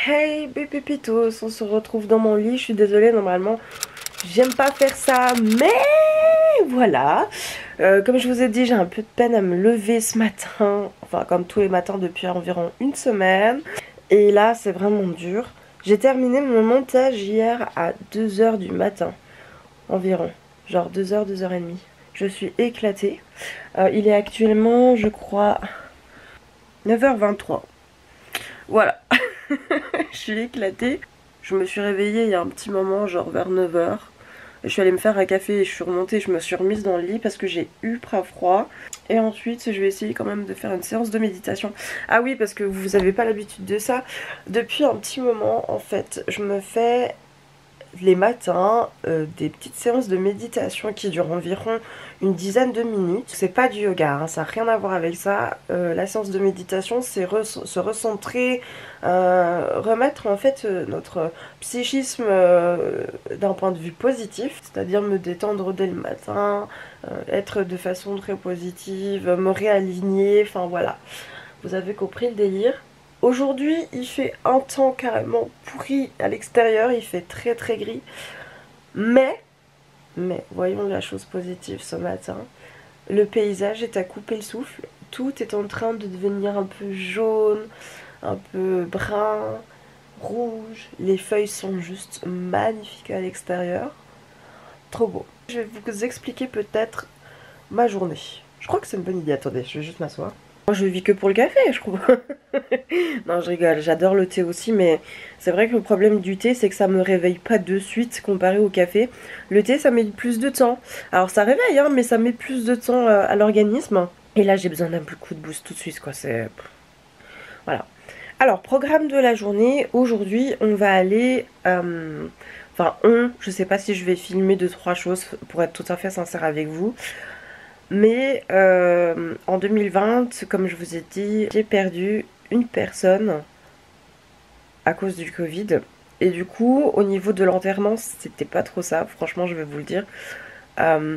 Hey Pépitos, on se retrouve dans mon lit. Je suis désolée, normalement j'aime pas faire ça, mais voilà. Comme je vous ai dit, j'ai un peu de peine à me lever ce matin, enfin comme tous les matins depuis environ une semaine. Et là c'est vraiment dur. J'ai terminé mon montage hier à 2 h du matin environ, genre 2 h, 2 h 30. Je suis éclatée. Il est actuellement, je crois, 9 h 23. Voilà. Je suis éclatée. Je me suis réveillée il y a un petit moment, genre vers 9 h. Je suis allée me faire un café et je suis remontée, je me suis remise dans le lit parce que j'ai ultra froid. Et ensuite, je vais essayer quand même de faire une séance de méditation. Ah oui, parce que vous n'avez pas l'habitude de ça. Depuis un petit moment, en fait, je me fais les matins des petites séances de méditation qui durent environ une dizaine de minutes. C'est pas du yoga, hein, ça n'a rien à voir avec ça. La séance de méditation, c'est se recentrer, remettre en fait notre psychisme d'un point de vue positif, c'est-à-dire me détendre dès le matin, être de façon très positive, me réaligner, enfin voilà. Vous avez compris le délire. Aujourd'hui, il fait un temps carrément pourri à l'extérieur, il fait très très gris. Mais, voyons la chose positive ce matin. Le paysage est à couper le souffle. Tout est en train de devenir un peu jaune, un peu brun, rouge. Les feuilles sont juste magnifiques à l'extérieur. Trop beau. Je vais vous expliquer peut-être ma journée. Je crois que c'est une bonne idée. Attendez, je vais juste m'asseoir. Moi, je vis que pour le café, je crois. Non, je rigole, j'adore le thé aussi, mais c'est vrai que le problème du thé, c'est que ça me réveille pas de suite comparé au café. Le thé, ça met plus de temps. Alors, ça réveille, hein, mais ça met plus de temps à l'organisme. Et là, j'ai besoin d'un coup de boost tout de suite, quoi. C'est. Voilà. Alors, programme de la journée. Aujourd'hui, on va aller. Enfin, je sais pas si je vais filmer 2-3 choses pour être tout à fait sincère avec vous. Mais en 2020, comme je vous ai dit, j'ai perdu une personne à cause du Covid. Et du coup, au niveau de l'enterrement, c'était pas trop ça, franchement, je vais vous le dire. Euh,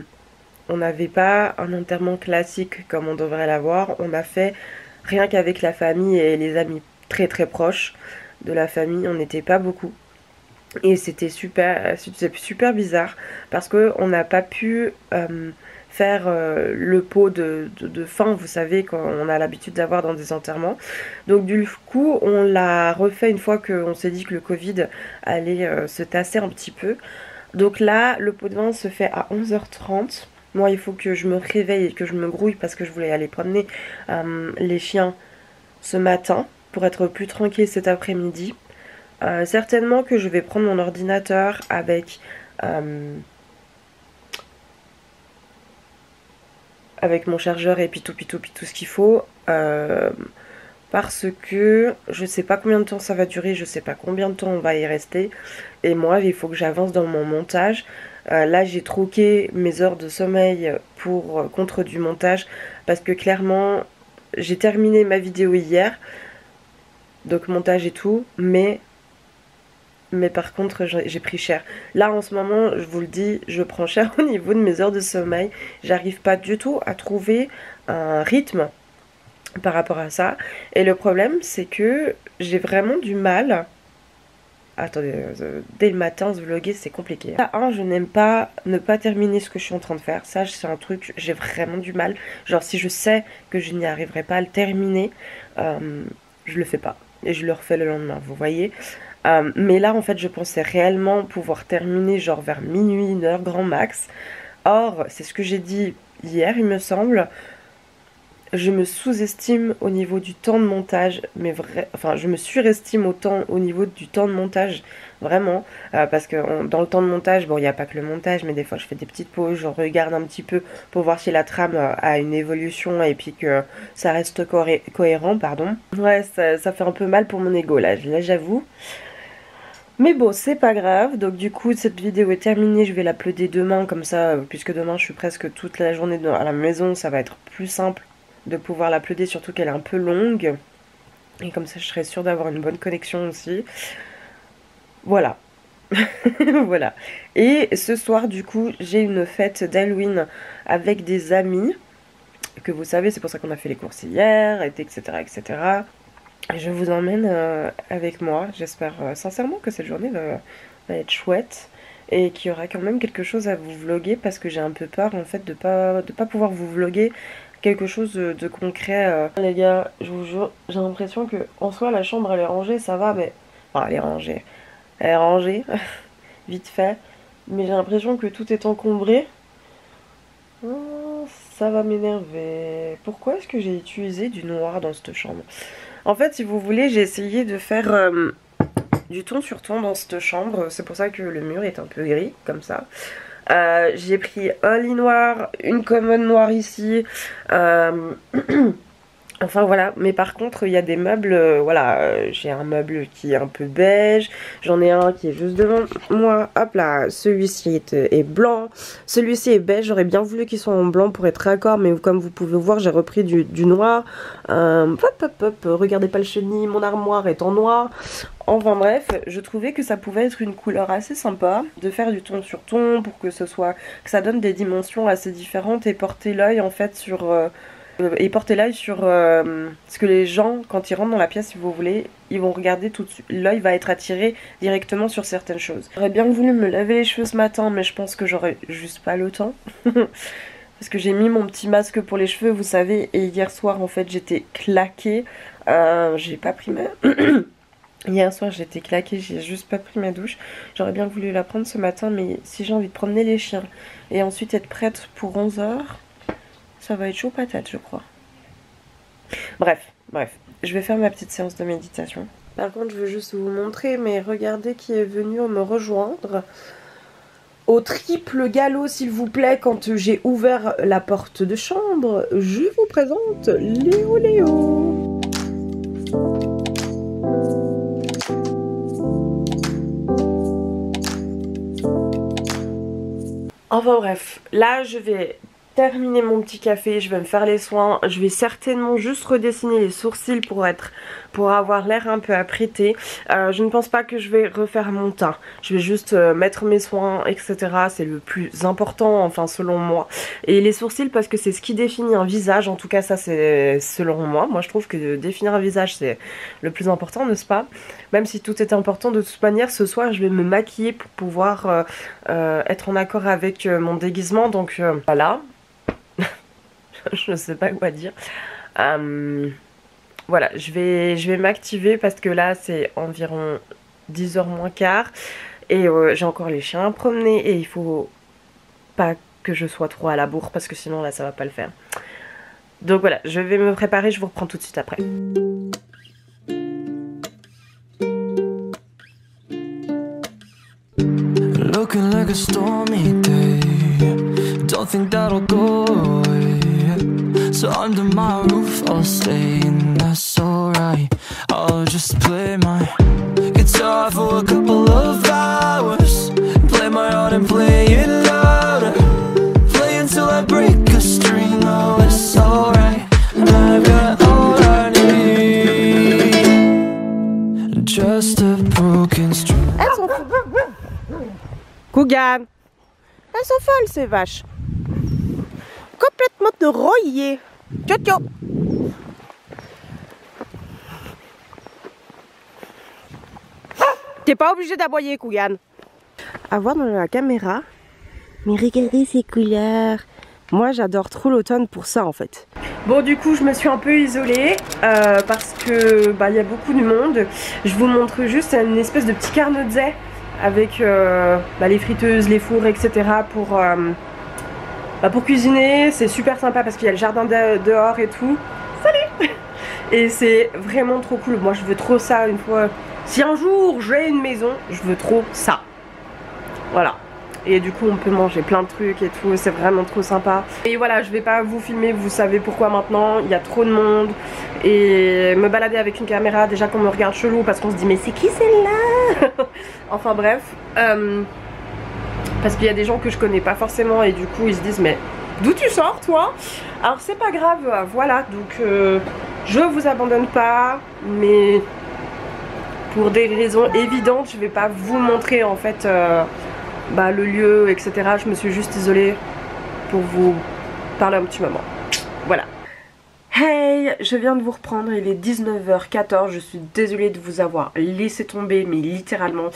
on n'avait pas un enterrement classique comme on devrait l'avoir. On a fait rien qu'avec la famille et les amis très très proches de la famille. On n'était pas beaucoup. Et c'était super bizarre parce qu'on n'a pas pu faire le pot de fin, vous savez, quand on a l'habitude d'avoir dans des enterrements. Donc du coup, on l'a refait une fois qu'on s'est dit que le Covid allait se tasser un petit peu. Donc là, le pot de vin se fait à 11 h 30. Moi, il faut que je me réveille et que je me grouille parce que je voulais aller promener les chiens ce matin pour être plus tranquille cet après-midi. Certainement que je vais prendre mon ordinateur avec mon chargeur et puis tout ce qu'il faut. Parce que je sais pas combien de temps ça va durer, je sais pas combien de temps on va y rester. Et moi, il faut que j'avance dans mon montage. Là, j'ai troqué mes heures de sommeil contre du montage parce que clairement, j'ai terminé ma vidéo hier, donc montage et tout, mais par contre j'ai pris cher. Là en ce moment, je vous le dis, je prends cher au niveau de mes heures de sommeil. J'arrive pas du tout à trouver un rythme par rapport à ça. Et le problème, c'est que j'ai vraiment du mal. Attendez, dès le matin, se vlogger, c'est compliqué. Je n'aime pas ne pas terminer ce que je suis en train de faire. Ça, c'est un truc, j'ai vraiment du mal. Genre, si je sais que je n'y arriverai pas à le terminer, je le fais pas. Et je le refais le lendemain, vous voyez. Mais là, en fait, je pensais réellement pouvoir terminer genre vers minuit, 1 h grand max. Or, c'est ce que j'ai dit hier, il me semble. Je me sous-estime au niveau du temps de montage, enfin je me surestime au niveau du temps de montage, vraiment, parce que dans le temps de montage, bon il n'y a pas que le montage, mais des fois je fais des petites pauses, je regarde un petit peu pour voir si la trame a une évolution et puis que ça reste cohérent, pardon. Ouais, ça fait un peu mal pour mon ego là j'avoue. Mais bon, c'est pas grave, donc du coup cette vidéo est terminée, je vais l'uploader demain, comme ça, puisque demain je suis presque toute la journée à la maison, ça va être plus simple de pouvoir l'uploader, surtout qu'elle est un peu longue. Et comme ça, je serai sûre d'avoir une bonne connexion aussi. Voilà. Voilà. Et ce soir, du coup, j'ai une fête d'Halloween avec des amis. Que vous savez, c'est pour ça qu'on a fait les courses hier, etc., etc. Je vous emmène avec moi. J'espère sincèrement que cette journée va être chouette et qu'il y aura quand même quelque chose à vous vlogger parce que j'ai un peu peur en fait de pas pouvoir vous vlogger quelque chose de concret. Les gars, je vous jure, j'ai l'impression que en soi la chambre elle est rangée, ça va, mais enfin elle est rangée. Elle est rangée, vite fait, mais j'ai l'impression que tout est encombré. Oh, ça va m'énerver. Pourquoi est-ce que j'ai utilisé du noir dans cette chambre? En fait, si vous voulez, j'ai essayé de faire du ton sur ton dans cette chambre. C'est pour ça que le mur est un peu gris, comme ça. J'ai pris un lit noir, une commode noire ici. Enfin voilà, mais par contre il y a des meubles, voilà, j'ai un meuble qui est un peu beige, j'en ai un qui est juste devant moi, hop là, celui-ci est blanc, celui-ci est beige, j'aurais bien voulu qu'il soit en blanc pour être raccord, mais comme vous pouvez voir j'ai repris du noir, regardez pas le chenil, mon armoire est en noir, enfin bref, je trouvais que ça pouvait être une couleur assez sympa, de faire du ton sur ton pour que que ça donne des dimensions assez différentes et porter l'œil en fait sur... porter l'œil sur ce que les gens, quand ils rentrent dans la pièce, si vous voulez, ils vont regarder tout de suite. L'œil va être attiré directement sur certaines choses. J'aurais bien voulu me laver les cheveux ce matin, mais je pense que j'aurais juste pas le temps. Parce que j'ai mis mon petit masque pour les cheveux, vous savez, et hier soir, en fait, j'étais claquée. J'ai pas pris ma... Hier soir, j'étais claquée, j'ai juste pas pris ma douche. J'aurais bien voulu la prendre ce matin, mais si j'ai envie de promener les chiens et ensuite être prête pour 11 h... ça va être chaud patate, je crois. Bref, je vais faire ma petite séance de méditation. Par contre, je veux juste vous montrer, mais regardez qui est venu me rejoindre. Au triple galop, s'il vous plaît, quand j'ai ouvert la porte de chambre, je vous présente Léo. Enfin bref, là je vais terminer mon petit café, je vais me faire les soins, je vais certainement juste redessiner les sourcils pour avoir l'air un peu apprêté. Je ne pense pas que je vais refaire mon teint, je vais juste mettre mes soins, etc. C'est le plus important, enfin selon moi. Et les sourcils parce que c'est ce qui définit un visage, en tout cas ça c'est selon moi. Moi je trouve que définir un visage c'est le plus important, n'est-ce pas? Même si tout est important, de toute manière ce soir je vais me maquiller pour pouvoir être en accord avec mon déguisement, donc voilà. Je ne sais pas quoi dire. Voilà, je vais m'activer parce que là c'est environ 10 h moins quart et j'ai encore les chiens à promener et il faut pas que je sois trop à la bourre parce que sinon là ça va pas le faire. Donc voilà, je vais me préparer, je vous reprends tout de suite après. Looking like a stormy day, don't think that'll go away. So under my roof I'll stay and that's alright. I'll just play my guitar for a couple of hours, play my heart and play it louder, play until I break a string. Oh, it's alright, I've got all I need, just a broken string. Elles sont folles. Cougan, elles sont folles ces vaches. Complètement de royer. Tchao. T'es pas obligé d'aboyer, Cougan. À voir dans la caméra. Mais regardez ces couleurs. Moi, j'adore trop l'automne pour ça, en fait. Bon, du coup, je me suis un peu isolée parce que y a beaucoup de monde. Je vous montre juste une espèce de petit carnotset avec les friteuses, les fours, etc. pour cuisiner. C'est super sympa parce qu'il y a le jardin dehors et tout. Salut! Et c'est vraiment trop cool. Moi je veux trop ça une fois. Si un jour j'ai une maison, je veux trop ça. Voilà. Et du coup on peut manger plein de trucs et tout, c'est vraiment trop sympa. Et voilà, je vais pas vous filmer, vous savez pourquoi maintenant, il y a trop de monde. Et me balader avec une caméra, déjà qu'on me regarde chelou parce qu'on se dit mais c'est qui celle-là? Enfin bref, parce qu'il y a des gens que je connais pas forcément et du coup ils se disent mais d'où tu sors toi? Alors c'est pas grave, voilà, donc je vous abandonne pas, mais pour des raisons évidentes je vais pas vous montrer en fait le lieu, etc. Je me suis juste isolée pour vous parler un petit moment. Voilà. Hey, je viens de vous reprendre, il est 19h14, je suis désolée de vous avoir laissé tomber, mais littéralement.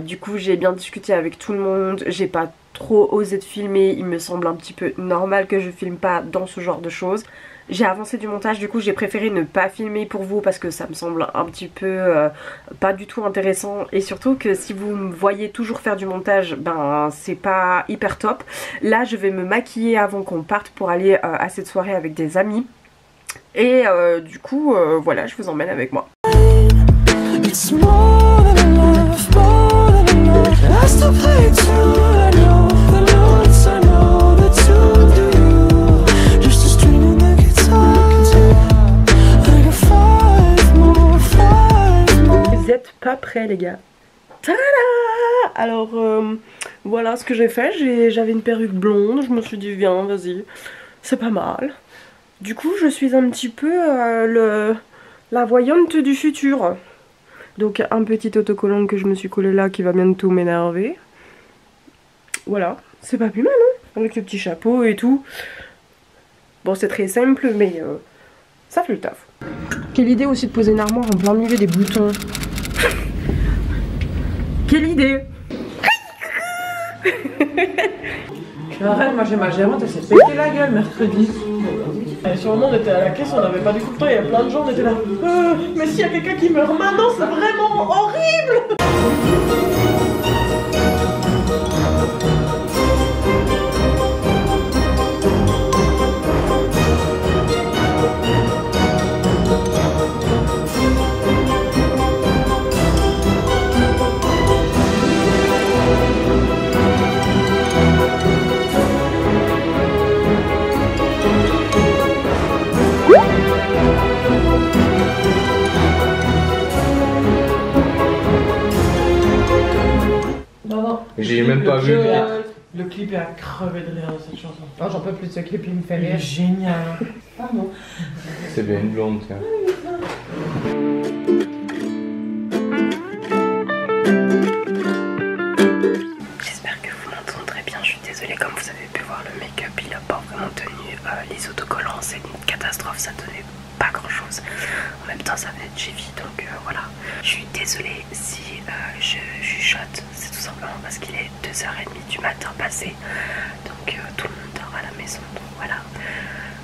Du coup j'ai bien discuté avec tout le monde, j'ai pas trop osé de filmer, il me semble un petit peu normal que je filme pas dans ce genre de choses. J'ai avancé du montage, du coup j'ai préféré ne pas filmer pour vous parce que ça me semble un petit peu pas du tout intéressant. Et surtout que si vous me voyez toujours faire du montage, ben c'est pas hyper top. Là je vais me maquiller avant qu'on parte pour aller à cette soirée avec des amis. Et du coup, voilà, je vous emmène avec moi. Vous êtes pas prêts les gars. Tada! Alors voilà ce que j'ai fait, j'avais une perruque blonde, je me suis dit viens vas-y, c'est pas mal. Du coup je suis un petit peu la voyante du futur. Donc un petit autocollant que je me suis collé là qui va bientôt m'énerver. Voilà, c'est pas plus mal hein, avec le petit chapeau et tout. Bon c'est très simple mais ça fait le taf. Quelle idée aussi de poser une armoire en plein milieu des boutons. Quelle idée. Arrête, moi j'ai ma gérante, elle s'est pété la gueule mercredi. Et sur le moment on était à la caisse, on n'avait pas du tout le temps, il y a plein de gens, on était là. Mais s'il y a quelqu'un qui meurt maintenant, c'est vraiment horrible. J'ai même pas vu. Le clip est à crever de rire de cette chanson. Oh, j'en peux plus de ce clip, il me fait Il est rire. génial. Pardon. C'est bien une blonde, tiens. J'espère que vous m'entendrez bien, je suis désolée, comme vous avez pu voir le make-up il a pas vraiment tenu, les autocollants c'est une catastrophe, ça donnait pas grand chose. En même temps ça venait de chez Vie donc voilà. Je suis désolée si je chuchote, c'est tout simplement parce qu'il est 2h30 du matin passé. Donc tout le monde dort à la maison, donc voilà.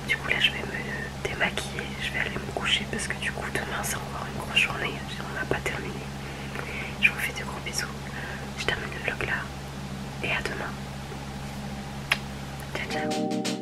Du coup là je vais me démaquiller, je vais aller me coucher parce que du coup demain c'est encore une grosse journée, on n'a pas terminé. Je vous fais de gros bisous, je termine le vlog là et à demain. Ciao ciao.